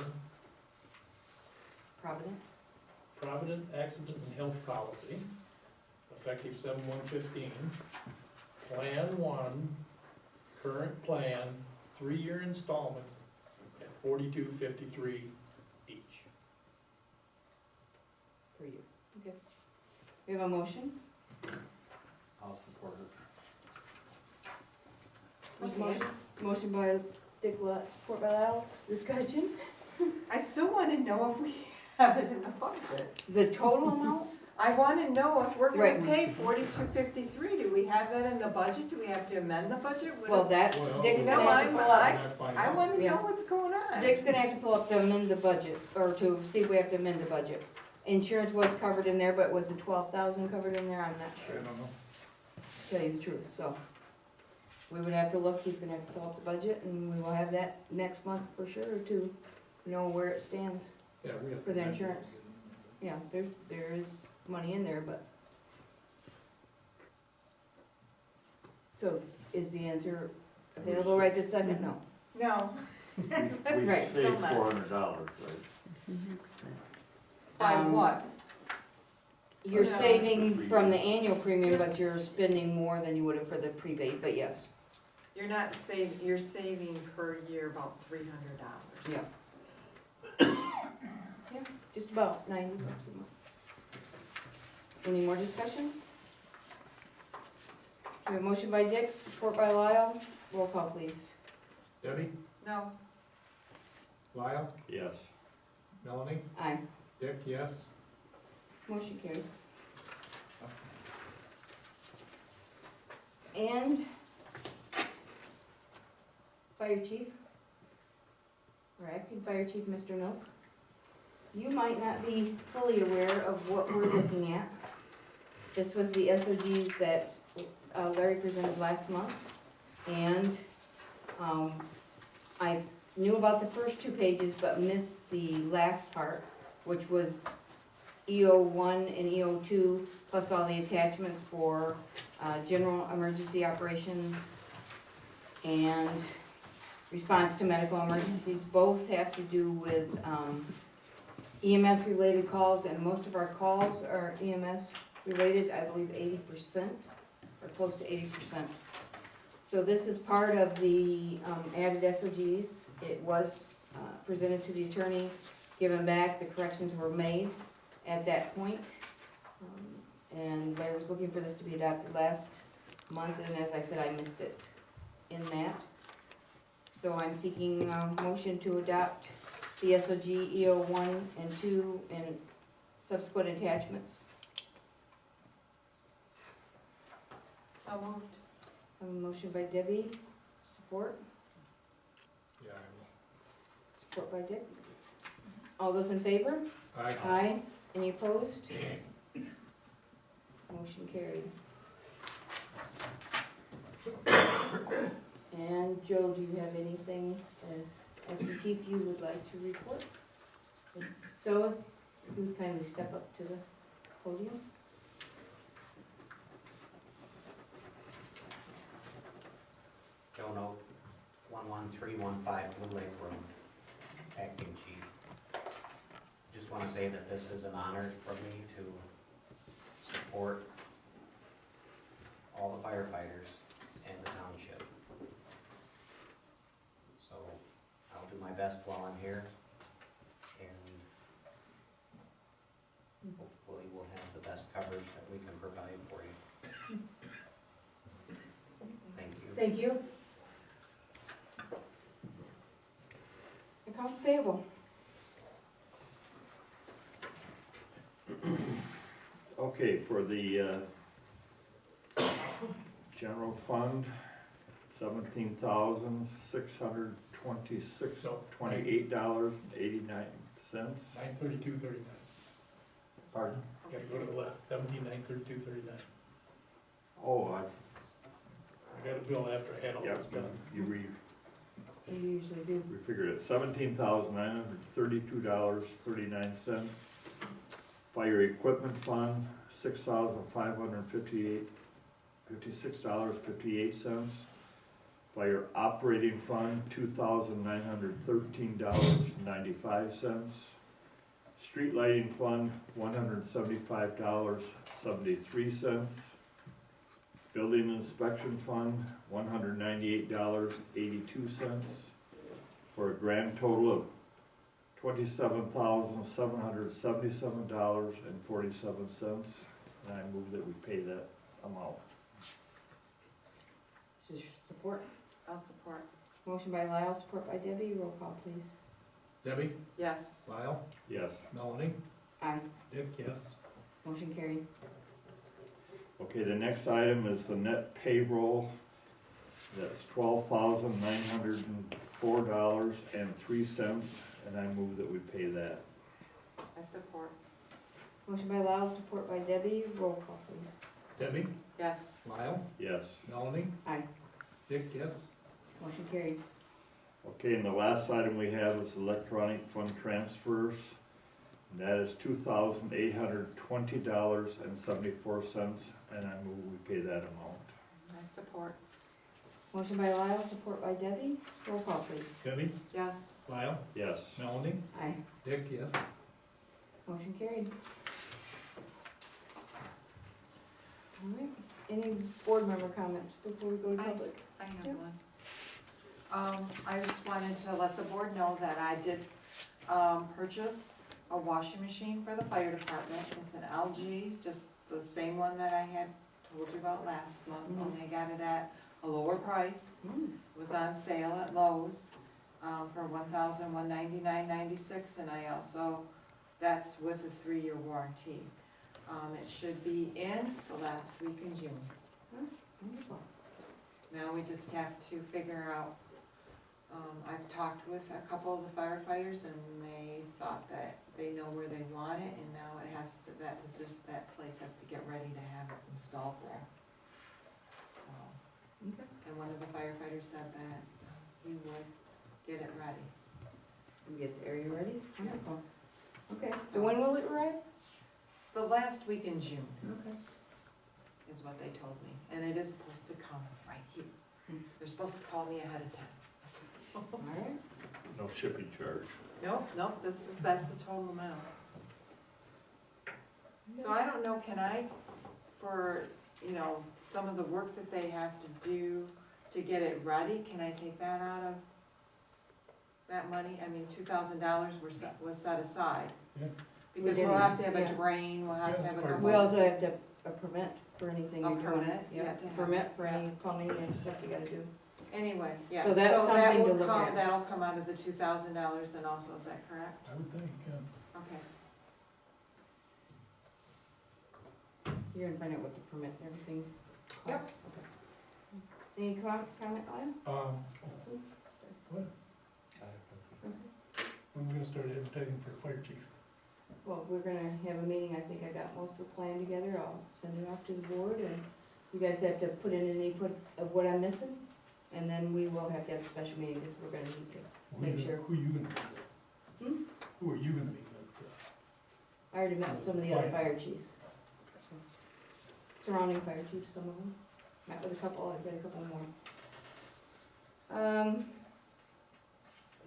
Provident Accident and Health Policy, effective 7/1/15. Plan 1, current plan, 3-year installments at $42.53 each. For you. Okay. We have a motion, I'll support support it. Okay. Motion by Dick, support by Lyle, discussion. I still wanna know if we have it in the budget. The total amount? I wanna know if we're Right. gonna pay 4253, do we have that in the budget, do we have to amend the budget? What- Well, that, Well, Dick's No, gonna have to pull up. I wanna Yeah. know what's going on. Dick's gonna have to pull up to amend the budget, or to see if we have to amend the budget. Insurance was covered in there, but was the 12,000 covered in there? I'm not I sure, don't know. to tell you the truth, so. We would have to look, he's gonna have to pull up the budget, and we will have that next month for sure to know where it stands. Yeah, we have. For their insurance. Yeah, there is money in there, but. So, is the answer available right this second? No. No, We Right, saved so much. $400, right? by Um, what? You're Yeah. saving from the annual premium, but you're spending more than you would have for the prepaid, but yes. You're not saving, you're saving per year about $300. Yeah. Yeah, just about 90 bucks a month. Any more discussion? We have a motion by Dick, support by Lyle, roll call please. Debbie, No, Lyle, Yes. Melanie, Aye, Dick, yes. motion carried. And Fire Chief, or Acting Fire Chief, Mr. Nook, you might not be fully aware of what we're looking at. This was the SOGs that Larry presented last month, and I knew about the first 2 pages but missed the last part, which was EO1 and EO2, plus all the attachments for general emergency operations and response to medical emergencies. Both have to do with EMS-related calls, and most of our calls are EMS-related, I believe 80%, or close to 80%. So this is part of the added SOGs. It was presented to the attorney, given back, the corrections were made at that point. And Larry was looking for this to be adopted last month, and as I said, I missed it in that. So I'm seeking a motion to adopt the SOG EO1 and 2 and subsequent attachments. so moved. I have a motion by Debbie, support, Yeah, support by Dick. All those in favor? I Aye. Any opposed? Motion carried. And Joe, do you have anything as acting chief you would like to report? If so, if you would kindly step up to the podium. Joe Note, 11315 Blue Lake Road, acting chief. Just want to say that this is an honor for me to support all the firefighters and the township. So I'll do my best while I'm here, and hopefully we'll have the best coverage that we can provide for you. Thank you. Thank you. Accounts payable. Okay, for the general fund, $17,628.89. 932.39. Pardon? Gotta go to the left, 17,932.39. Oh, I got a bill after I had all yeah, this done. you You usually do. we figured it, $17,932.39. Fire equipment fund, $6,556.58. Fire operating fund, $2,913.95. Street lighting fund, $175.73. Building inspection fund, $198.82, for a grand total of $27,777.47, and I move that we pay that amount. Support. I'll support. Motion by Lyle, support by Debbie. Roll call, please. Debbie? Yes. Lyle? Yes. Melanie? Aye. Dick, yes. Motion carried. Okay, the next item is the net payroll. That's $12,904.03, and I move that we pay that. I support. Motion by Lyle, support by Debbie. Roll call, please. Debbie? Yes. Lyle? Yes. Melanie? Aye. Dick, yes. Motion carried. Okay, and the last item we have is electronic fund transfers. And that is $2,820.74, and I move we pay that amount. I support. Motion by Lyle, support by Debbie. Roll call, please. Debbie? Yes. Lyle? Yes. Melanie? Aye. Dick, yes. Motion carried. All right, any board member comments before we go to public? I have Yep. one. I just wanted to let the board know that I did, purchase a washing machine for the fire department. It's an LG, just the same one that I had told you about last month, only I got it at a lower price. It was on sale at Lowe's, for $1,199.96, and I also, that's with a 3-year warranty. It should be in the last week in June. Wonderful. Now we just have to figure out, I've talked with a couple of the firefighters and they thought that they know where they want it and now it has to, that place has to get ready to have it installed there. So, Okay. and one of the firefighters said that he would get it ready. We get the area ready? Wonderful. Okay, so when will it arrive? It's the last week in June, Okay. is what they told me, and it is supposed to come right here. They're supposed to call me ahead of time. All right. No shipping charge. Nope, that's the total amount. So I don't know, can I, for, some of the work that they have to do to get it ready, can I take that out of that money? I mean, $2,000 was set aside. Yeah. Because We we'll have to didn't, have a yeah. drain, we'll have to have a number. We also have to, a permit for anything A you're doing. permit, you Yeah, have to have- permit for any plumbing and stuff you gotta do. Anyway, yeah. So that's that something will to look come- at. That'll come out of the $2,000 then also, is that correct? I would think, Okay. You're gonna find out what the permit and everything Yep. costs? Okay. Any comment, Lyle? What? When are we gonna start advertising for fire chief? Well, we're gonna have a meeting, I think I got most of the plan together, I'll send it off to the board, and you guys have to put in an input of what I'm missing, and then we will have to have a special meeting, because we're gonna need to. Make sure. Who are you gonna meet with? Hmm? Who are you gonna meet with? I already met with some of the other fire chiefs. Surrounding fire chiefs, some of them, met with a couple, I've got a couple more.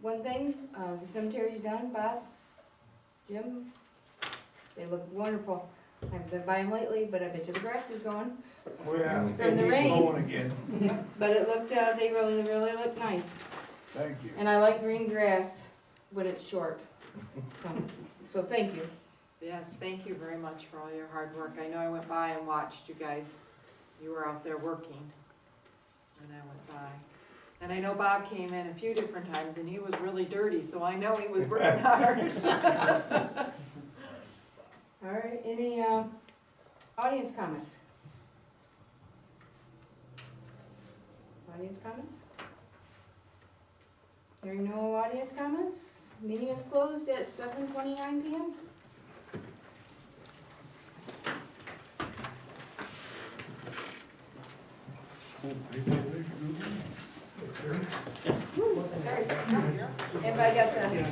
One thing, the cemetery's done, Bob, Jim, they look wonderful. I haven't been by them lately, but I bet you the grass is going. Oh, yeah. From the rain. Going again. Yep, but it looked, they really look nice. Thank you. And I like green grass when it's short, so thank you. Yes, thank you very much for all your hard work. I know I went by and watched you guys, you were out there working, and I went by. And I know Bob came in a few different times, and he was really dirty, so I know he was working hard. All right, any, audience comments? Audience comments? Hearing no audience comments, meeting is closed at 7:29 PM. Woo, sorry. Everybody got the?